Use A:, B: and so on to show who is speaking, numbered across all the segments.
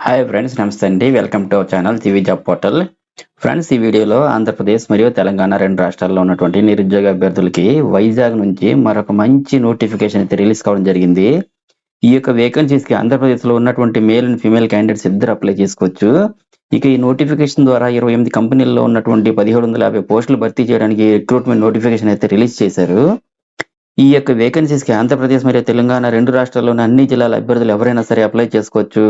A: Hi friends, నమస్తే అండి. Welcome to our channel TV job portal. Friends, ఈ వీడియోలో ఆంధ్రప్రదేశ్ మరియు తెలంగాణ రెండు రాష్ట్రాల్లో ఉన్నటువంటి నిరుద్యోగ అభ్యర్థులకి వైజాగ్ నుంచి మరొక మంచి నోటిఫికేషన్ అయితే రిలీజ్ కావడం జరిగింది. ఈ యొక్క వేకెన్సీస్కి ఆంధ్రప్రదేశ్లో ఉన్నటువంటి మేల్ అండ్ ఫీమేల్ క్యాండిడేట్స్ ఇద్దరు అప్లై చేసుకోవచ్చు. ఇక ఈ నోటిఫికేషన్ ద్వారా 28 కంపెనీల్లో ఉన్నటువంటి 1750 పోస్టులు భర్తీ చేయడానికి రిక్రూట్మెంట్ నోటిఫికేషన్ అయితే రిలీజ్ చేశారు. ఈ యొక్క వేకెన్సీస్కి ఆంధ్రప్రదేశ్ మరియు తెలంగాణ రెండు రాష్ట్రాల్లోని అన్ని జిల్లాల అభ్యర్థులు ఎవరైనా సరే అప్లై చేసుకోవచ్చు.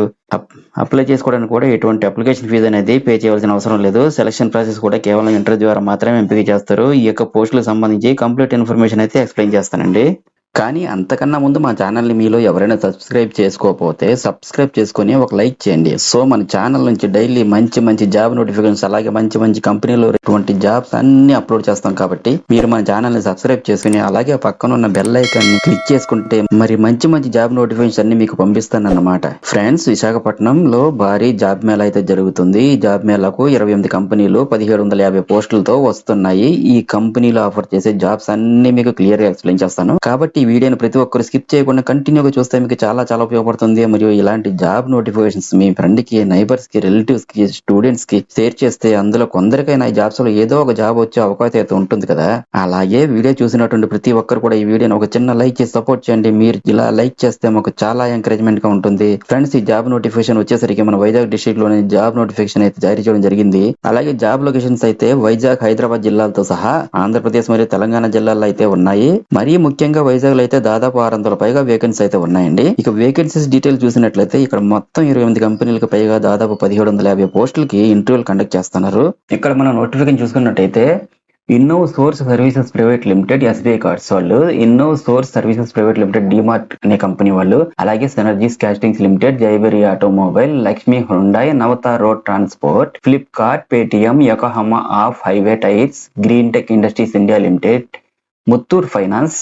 A: అప్లై చేసుకోవడానికి కూడా ఎటువంటి అప్లికేషన్ ఫీజు అనేది పే చేయవలసిన అవసరం లేదు. సెలక్షన్ ప్రాసెస్ కూడా కేవలం ఇంటర్వ్యూ ద్వారా మాత్రమే ఎంపిక చేస్తారు. ఈ యొక్క పోస్టులకు సంబంధించి కంప్లీట్ ఇన్ఫర్మేషన్ అయితే ఎక్స్ప్లెయిన్ చేస్తానండి. కానీ అంతకన్నా ముందు మా ఛానల్ని మీలో ఎవరైనా సబ్స్క్రైబ్ చేసుకోకపోతే సబ్స్క్రైబ్ చేసుకొని ఒక లైక్ చేయండి. సో మన ఛానల్ నుంచి డైలీ మంచి జాబ్ నోటిఫికేషన్స్ అలాగే మంచి కంపెనీలో జాబ్స్ అన్ని అప్లోడ్ చేస్తాం కాబట్టి మీరు మన ఛానల్ని సబ్స్క్రైబ్ చేసుకుని అలాగే పక్కన ఉన్న బెల్ ఐకాన్ ని క్లిక్ చేసుకుంటే మరి మంచి జాబ్ నోటిఫికేషన్స్ అన్ని మీకు పంపిస్తానన్నమాట. ఫ్రెండ్స్, విశాఖపట్నంలో భారీ జాబ్ మేళా అయితే జరుగుతుంది. ఈ జాబ్ మేళాకు 28 కంపెనీలు 1750 పోస్టులతో వస్తున్నాయి. ఈ కంపెనీలో ఆఫర్ చేసే జాబ్స్ అన్ని మీకు క్లియర్ గా ఎక్స్ప్లెయిన్ చేస్తాను కాబట్టి ఈ వీడియోని ప్రతి ఒక్కరు స్కిప్ చేయకుండా కంటిన్యూగా చూస్తే మీకు చాలా ఉపయోగపడుతుంది. మరియు ఇలాంటి జాబ్ నోటిఫికేషన్స్ మీ ఫ్రెండ్ కి, నైబర్స్ కి, రిలేటివ్స్ కి, స్టూడెంట్స్ కి షేర్ చేస్తే అందులో కొందరికైనా ఈ జాబ్స్ లో ఏదో ఒక జాబ్ వచ్చే అవకాశం అయితే ఉంటుంది కదా. అలాగే వీడియో చూసినటువంటి ప్రతి ఒక్కరు కూడా ఈ వీడియోని ఒక చిన్న లైక్ చేసి సపోర్ట్ చేయండి. మీరు ఇలా లైక్ చేస్తే మాకు చాలా ఎంకరేజ్మెంట్ గా ఉంటుంది. ఫ్రెండ్స్, ఈ జాబ్ నోటిఫికేషన్ వచ్చేసరికి మన వైజాగ్ డిస్ట్రిక్ట్ లోని జాబ్ నోటిఫికేషన్ అయితే జారీ చేయడం జరిగింది. అలాగే జాబ్ లొకేషన్స్ అయితే వైజాగ్, హైదరాబాద్ జిల్లాలతో సహా ఆంధ్రప్రదేశ్ మరియు తెలంగాణ జిల్లాల్లో అయితే ఉన్నాయి. మరీ ముఖ్యంగా వైజాగ్ అయితే దాదాపు 600 పైగా వేకెన్సీ అయితే ఉన్నాయండి. ఇక వేకెన్సీస్ డీటెయిల్ చూసినట్లయితే ఇక్కడ మొత్తం 28 కంపెనీలకు పైగా దాదాపు 1750 పోస్టులకి ఇంటర్వ్యూలు కండక్ట్ చేస్తున్నారు. ఇక్కడ మనం నోటిఫికేషన్ చూసుకున్నట్టయితే Innovsource services private limited, SBI cards వాళ్ళు, Innovsource services private limited, DMart అనే కంపెనీ వాళ్ళు, అలాగే synergies castings limited, Jayabheri automobile, Lakshmi Hyundai, Navata road transport, Flipkart, Paytm, Yokohama off highway tyres, green tech industries India limited, Muthoot finance,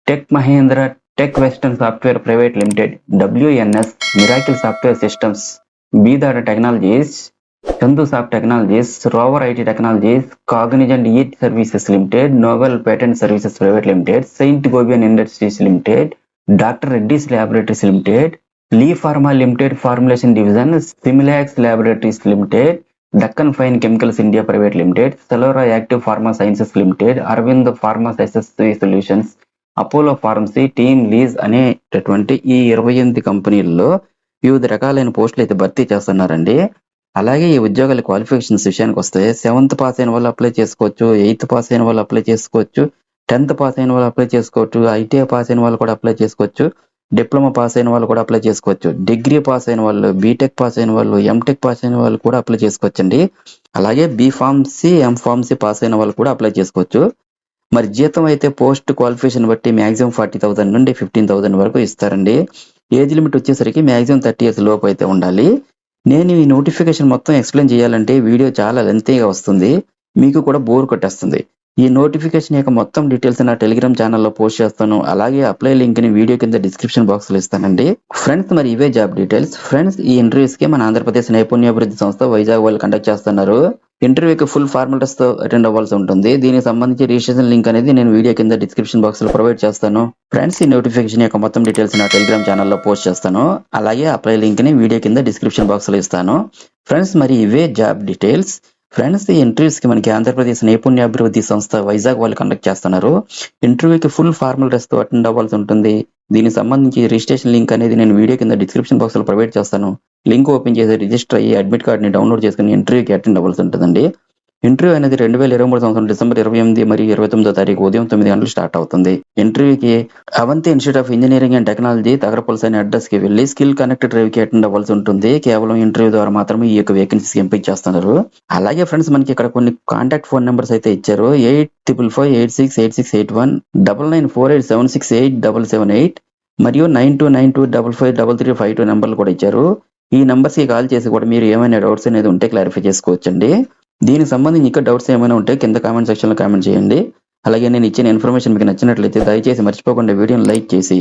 A: tech Mahindra, tech western software private limited, WNS, miracle software systems, Bidada technologies, Chandu soft technologies, rover IT technologies, Cognizant IT services limited, novel patent services private limited, Saint Gobain industries limited, doctor Reddy's laboratories limited, Lee pharma limited formulation division, సిమిలాక్స్ laboratories limited, Deccan fine chemicals India private limited, సెలోరా active pharma sciences limited, Aravind pharma sciences solutions, Apollo pharmacy, TeamLease అనేటటువంటి ఈ 28 కంపెనీల్లో వివిధ రకాలైన పోస్టులు అయితే భర్తీ చేస్తున్నారండి. అలాగే ఈ ఉద్యోగాల క్వాలిఫికేషన్స్ విషయానికి వస్తే 7th పాస్ అయిన వాళ్ళు అప్లై చేసుకోవచ్చు, 8th పాస్ అయిన వాళ్ళు అప్లై చేసుకోవచ్చు, 10th పాస్ అయిన వాళ్ళు అప్లై చేసుకోవచ్చు, ఐటీఐ పాస్ అయిన వాళ్ళు కూడా అప్లై చేసుకోవచ్చు, డిప్లొమా పాస్ అయిన వాళ్ళు కూడా అప్లై చేసుకోవచ్చు, డిగ్రీ పాస్ అయిన వాళ్ళు, బీటెక్ పాస్ అయిన వాళ్ళు, ఎంటెక్ పాస్ అయిన వాళ్ళు కూడా అప్లై చేసుకోవచ్చండి. అలాగే బీఫార్మసీ, ఎంఫార్మసీ పాస్ అయిన వాళ్ళు కూడా అప్లై చేసుకోవచ్చు. మరి జీతం అయితే పోస్ట్ క్వాలిఫికేషన్ బట్టి మాక్సిమం 40,000 నుండి 15,000 వరకు ఇస్తారండి. ఏజ్ లిమిట్ వచ్చేసరికి మాక్సిమం 30 years లోపు అయితే ఉండాలి. నేను ఈ నోటిఫికేషన్ మొత్తం ఎక్స్ప్లెయిన్ చేయాలంటే వీడియో చాలా లెంతీగా వస్తుంది, మీకు కూడా బోర్ కొట్టేస్తుంది. ఈ నోటిఫికేషన్ యొక్క మొత్తం డీటెయిల్స్ నా టెలిగ్రామ్ ఛానల్లో పోస్ట్ చేస్తాను. అలాగే అప్లై లింక్ ని వీడియో కింద డిస్క్రిప్షన్ బాక్స్ లో ఇస్తానండి. ఫ్రెండ్స్, మరి ఇవే జాబ్ డీటెయిల్స్. ఫ్రెండ్స్, ఈ ఇంటర్వ్యూస్ కి మన ఆంధ్రప్రదేశ్ నైపుణ్యాభివృద్ధి సంస్థ వైజాగ్ వాళ్ళు కండక్ట్ చేస్తున్నారు. ఇంటర్వ్యూకి ఫుల్ ఫార్మాలిటీస్ తో అటెండ్ అవ్వాల్సి ఉంటుంది. దీనికి సంబంధించి రిజిస్ట్రేషన్ లింక్ అనేది నేను వీడియో కింద డిస్క్రిప్షన్ బాక్స్ లో ప్రొవైడ్ చేస్తాను. ఫ్రెండ్స్, ఈ నోటిఫికేషన్ యొక్క మొత్తం డీటెయిల్స్ నా టెలిగ్రామ్ ఛానల్లో పోస్ట్ చేస్తాను. అలాగే అప్లై లింక్ ని వీడియో కింద డిస్క్రిప్షన్ బాక్స్ లో ఇస్తాను. ఫ్రెండ్స్, మరి ఇవే జాబ్ డీటెయిల్స్. ఫ్రెండ్స్, ఈ ఇంటర్వ్యూస్ కి మనకి ఆంధ్రప్రదేశ్ నైపుణ్యాభివృద్ధి సంస్థ వైజాగ్ వాళ్ళు కండక్ట్ చేస్తున్నారు. ఇంటర్వ్యూకి ఫుల్ ఫార్మాలిటీస్ తో అటెండ్ అవ్వాల్సి ఉంటుంది. దీనికి సంబంధించి రిజిస్ట్రేషన్ లింక్ అనేది నేను వీడియో కింద డిస్క్రిప్షన్ బాక్స్ లో ప్రొవైడ్ చేస్తాను. లింక్ ఓపెన్ చేసి రిజిస్టర్ అయ్యి అడ్మిట్ కార్డ్ ని డౌన్లోడ్ చేసుకుని ఇంటర్వ్యూకి అటెండ్ అవ్వాల్సి ఉంటుందండి. ఇంటర్వ్యూ అనేది 2023 సంవత్సరం డిసెంబర్ 28 మరియు 29వ తారీఖు ఉదయం 9 గంటలు స్టార్ట్ అవుతుంది. ఇంటర్వ్యూకి Avanti institute of engineering and technology, తగరపల్స్ అనే అడ్రస్ కి వెళ్లి స్కిల్ కనెక్ట్ డ్రైవ్ కి అటెండ్ అవ్వాల్సి ఉంటుంది. కేవలం ఇంటర్వ్యూ ద్వారా మాత్రమే ఈ యొక్క వేకెన్సీస్ ఎంపిక చేస్తున్నారు. అలాగే ఫ్రెండ్స్, మనకి ఇక్కడ కొన్ని కాంటాక్ట్ ఫోన్ నెంబర్స్ అయితే ఇచ్చారు. 8555868681, 9948768778 మరియు 9292553352 నెంబర్లు కూడా ఇచ్చారు. ఈ నెంబర్స్ కి కాల్ చేసి కూడా మీరు ఏమైనా డౌట్స్ అనేది ఉంటే క్లారిఫై చేసుకోవచ్చండి. దీనికి సంబంధించి ఇంకా డౌట్స్ ఏమైనా ఉంటే కింద కామెంట్ సెక్షన్ లో కామెంట్ చేయండి. అలాగే నేను ఇచ్చిన ఇన్ఫర్మేషన్ మీకు నచ్చినట్లయితే దయచేసి మర్చిపోకుండా వీడియోని లైక్ చేసి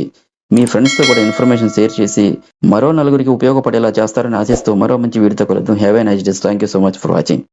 A: మీ ఫ్రెండ్స్ తో కూడా ఇన్ఫర్మేషన్ షేర్ చేసి మరో నలుగురికి ఉపయోగపడేలా చేస్తారని ఆశిస్తూ మరో మంచి వీడియోతో కలుద్దాం. Have a nice day. Thank you so much for watching.